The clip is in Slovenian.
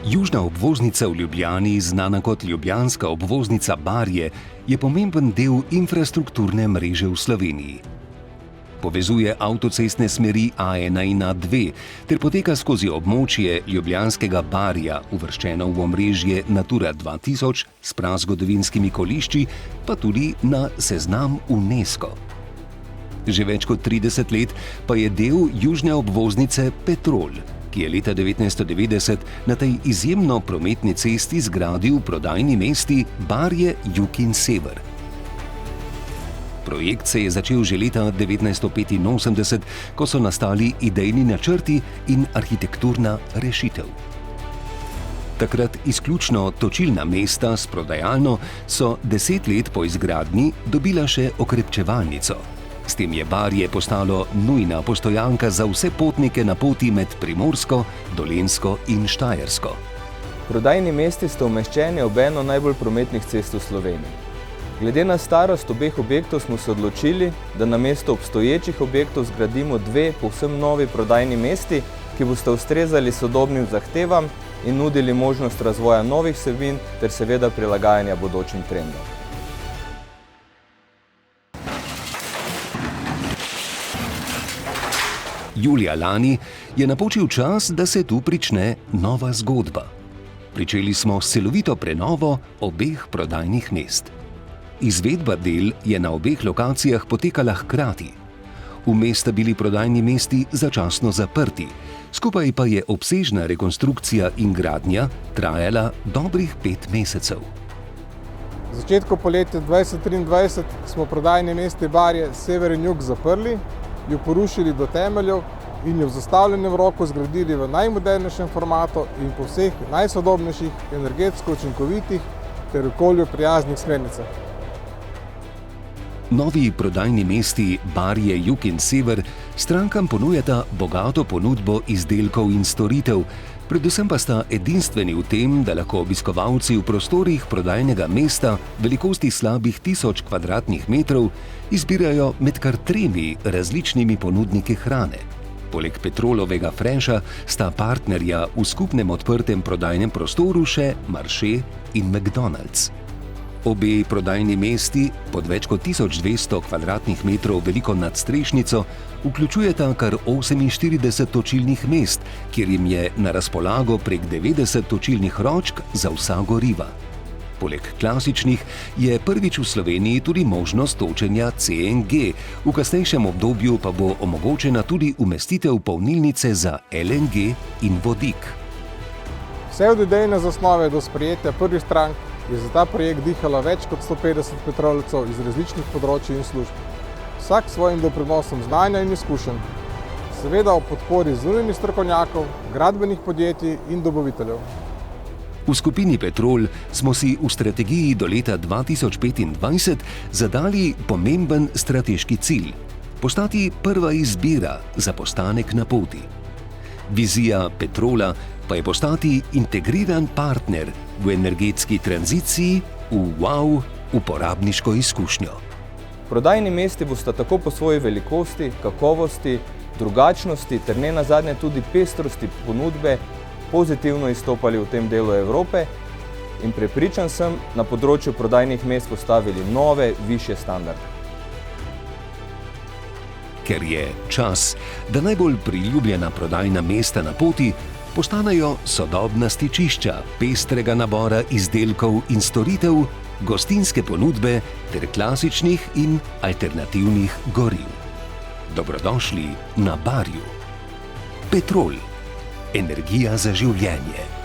Južna obvoznica v Ljubljani, znana kot ljubljanska obvoznica Barje, je pomemben del infrastrukturne mreže v Sloveniji. Povezuje avtocestne smeri A1 in A2 ter poteka skozi območje Ljubljanskega Barja, uvrščeno v omrežje Natura 2000 s prazgodovinskimi kolišči, pa tudi na seznam UNESCO. Že več kot 30 let pa je del južne obvoznice Petrol, ki je leta 1990 na tej izjemno prometni cesti zgradil prodajni mesti Barje, Jug in Sever. Projekt se je začel že leta 1985, ko so nastali idejni načrti in arhitekturna rešitev. Takrat izključno točilna mesta s prodajalno so 10 let po izgradnji dobila še okrepčevalnico. S tem je Barje postalo nujna postojanka za vse potnike na poti med Primorsko, Dolenjsko in Štajersko. Prodajni mesti sta umeščeni ob eno najbolj prometnih cest v Sloveniji. Glede na starost obeh objektov smo se odločili, da namesto obstoječih objektov zgradimo dve povsem novi prodajni mesti, ki bosta ustrezali sodobnim zahtevam in nudili možnost razvoja novih vsebin ter seveda prilagajanja bodočim trendom. Julija lani je napočil čas, da se tu prične nova zgodba. Pričeli smo s celovito prenovo obeh prodajnih mest. Izvedba del je na obeh lokacijah potekala hkrati. Vmes sta bili prodajni mesti začasno zaprti, skupaj pa je obsežna rekonstrukcija in gradnja trajala dobrih 5 mesecev. V začetku poletja 2023 smo prodajni mesti Barje, Sever in Jug zaprli, jo porušili do temeljev in jo v zastavljenem roku zgradili v najmodernejšem formatu in po vseh najsodobnejših, energetsko učinkovitih ter okolju prijaznih smernicah. Novi prodajni mesti Barje, Jug in Sever strankam ponujata bogato ponudbo izdelkov in storitev, predvsem pa sta edinstveni v tem, da lahko obiskovalci v prostorih prodajnega mesta velikosti slabih 1000 kvadratnih metrov izbirajo med kar 3 različnimi ponudniki hrane. Poleg Petrolovega Fresha sta partnerja v skupnem odprtem prodajnem prostoru še Marché in McDonald's. Obe prodajni mesti, pod več kot 1200 kvadratnih metrov veliko nadstrešnico, vključujeta kar 48 točilnih mest, kjer jim je na razpolago prek 90 točilnih ročk za vsa goriva. Poleg klasičnih je prvič v Sloveniji tudi možnost točenja CNG, v kasnejšem obdobju pa bo omogočena tudi umestitev polnilnice za LNG in vodik. Vse od idejne zasnove do sprejetja prvih strank je za ta projekt dihalo več kot 150 petrolovcev iz različnih področij in služb. Vsak s svojim doprinosom znanja in izkušenj, seveda ob podpori zunanjih strokovnjakov, gradbenih podjetij in dobaviteljev. V skupini Petrol smo si v strategiji do leta 2025 zadali pomemben strateški cilj – postati prva izbira za postanek na poti. Vizija Petrola pa je postati integriran partner v energetski tranziciji v wow uporabniško izkušnjo. Prodajni mesti bosta tako po svoji velikosti, kakovosti, drugačnosti ter ne nazadnje tudi pestrosti ponudbe pozitivno izstopali v tem delu Evrope in prepričan sem, na področju prodajnih mest postavili nove, višje standarde. Ker je čas, da najbolj priljubljena prodajna mesta na poti postanejo sodobna stičišča pestrega nabora izdelkov in storitev, gostinske ponudbe ter klasičnih in alternativnih goriv. Dobrodošli na Barju. Petrol. Energija za življenje.